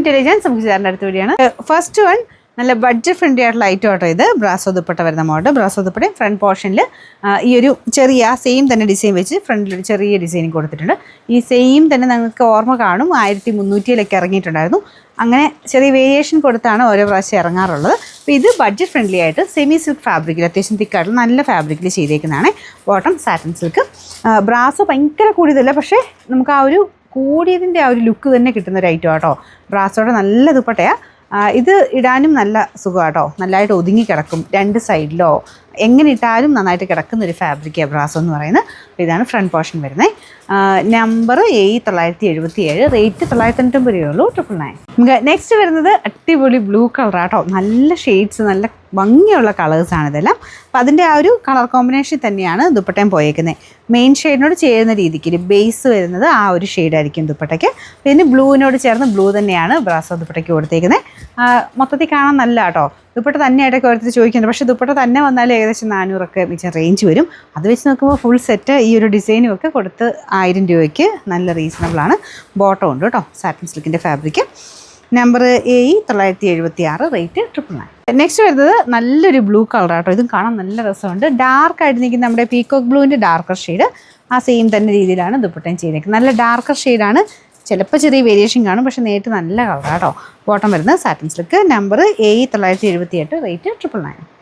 Intelligence നമുക്ക് ചേർന്ന അടുത്ത വീഡിയോ ആണ്. ഫസ്റ്റ് വൺ നല്ല ബഡ്ജറ്റ് ഫ്രണ്ട്ലി ആയിട്ടുള്ള ഐറ്റം ആട്ടോ ഇത്. ബ്രാസോ ദുപ്പട്ട വരുന്ന മോഡൽ. ബ്രാസോ ദുപ്പട്ടയും ഫ്രണ്ട് പോർഷനിൽ ഈ ഒരു ചെറിയ സെയിം തന്നെ ഡിസൈൻ വെച്ച് ഫ്രണ്ടിലൊരു ചെറിയ ഡിസൈനിങ് കൊടുത്തിട്ടുണ്ട്. ഈ സെയിം തന്നെ നിങ്ങൾക്ക് ഓർമ്മ കാണും 1300 ഇറങ്ങിയിട്ടുണ്ടായിരുന്നു. അങ്ങനെ ചെറിയ വേരിയേഷൻ കൊടുത്താണ് ഓരോ പ്രാവശ്യം ഇറങ്ങാറുള്ളത്. അപ്പോൾ ഇത് ബഡ്ജറ്റ് ഫ്രണ്ട്ലി ആയിട്ട് സെമി സിൽക്ക് ഫാബ്രിക്കിൽ അത്യാവശ്യം തിക്കായിട്ടുള്ള നല്ല ഫാബ്രിക്കിൽ ചെയ്തേക്കുന്നതാണ്. Bottom satin silk. ബ്രാസോ ഭയങ്കര കൂടിയതല്ല, പക്ഷേ നമുക്ക് ആ ഒരു കൂടിയതിൻ്റെ ആ ഒരു ലുക്ക് തന്നെ കിട്ടുന്ന ഒരു ഐറ്റം ആട്ടോ. ബ്രാസോയുടെ നല്ല ദുപ്പട്ടയാണ്. ഇത് ഇടാനും നല്ല സുഖമാട്ടോ. നല്ലതായിട്ട് ഒതുങ്ങി കിടക്കും. രണ്ട് സൈഡിലോ എങ്ങനെ ഇട്ടാലും നന്നായിട്ട് കിടക്കുന്ന ഒരു ഫാബ്രിക്കാണ് ബ്രാസോ എന്ന് പറയുന്നത്. അപ്പോൾ ഇതാണ് ഫ്രണ്ട് പോർഷൻ വരുന്നത്. നമ്പർ 977, റേറ്റ് 990 രൂപയുള്ളൂ. 999. നമുക്ക് നെക്സ്റ്റ് വരുന്നത് അടിപൊളി ബ്ലൂ കളറാട്ടോ. നല്ല ഷെയ്ഡ്സ്, നല്ല ഭംഗിയുള്ള കളേഴ്സാണ് ഇതെല്ലാം. അപ്പോൾ അതിൻ്റെ ആ ഒരു കളർ കോമ്പിനേഷൻ തന്നെയാണ് ദുപ്പട്ടയും പോയേക്കുന്നത്. മെയിൻ ഷെയ്ഡിനോട് ചേരുന്ന രീതിക്ക് ബേസ് വരുന്നത് ആ ഒരു ഷെയ്ഡായിരിക്കും ദുപ്പട്ടയ്ക്ക്. പിന്നെ ബ്ലൂവിനോട് ചേർന്ന് ബ്ലൂ തന്നെയാണ് ബ്രാസോ ദുപ്പട്ടയ്ക്ക് കൊടുത്തേക്കുന്നത്. മൊത്തത്തിൽ കാണാൻ നല്ല കേട്ടോ. ദുപ്പട്ട തന്നെയായിട്ടൊക്കെ ഓരോരുത്തർ ചോദിക്കുന്നുണ്ട്. പക്ഷേ ദുപ്പട്ട തന്നെ വന്നാലും ഏകദേശം 400 മിച്ചം റേഞ്ച് വരും. അത് വെച്ച് നോക്കുമ്പോൾ ഫുൾ സെറ്റ് ഈ ഒരു ഡിസൈനും ഒക്കെ കൊടുത്ത് 1000 രൂപയ്ക്ക് നല്ല റീസണബിളാണ്. ബോട്ടം ഉണ്ട് കേട്ടോ. സാറ്റിൻ സിൽക്കിൻ്റെ ഫാബ്രിക്ക്. Number 976, rate 999. നെക്സ്റ്റ് വരുന്നത് നല്ലൊരു ബ്ലൂ കളർ ആട്ടോ. ഇതും കാണാൻ നല്ല രസമുണ്ട്. ഡാർക്കായിട്ട് നിൽക്കുന്ന നമ്മുടെ പീകോക്ക് ബ്ലൂവിൻ്റെ ഡാർക്കർ ഷെയ്ഡ് ആ സെയിം തന്നെ രീതിയിലാണ് ദുപ്പട്ടയും ചെയ്തേക്കുന്നത്. നല്ല ഡാർക്കർ ഷെയ്ഡാണ്. ചിലപ്പോൾ ചെറിയ വേരിയേഷൻ കാണും, പക്ഷേ നേരിട്ട് നല്ല കളറാട്ടോ. ബോട്ടം വരുന്നത് സാറ്റിൻ സിൽക്ക്. Number 978, rate 999.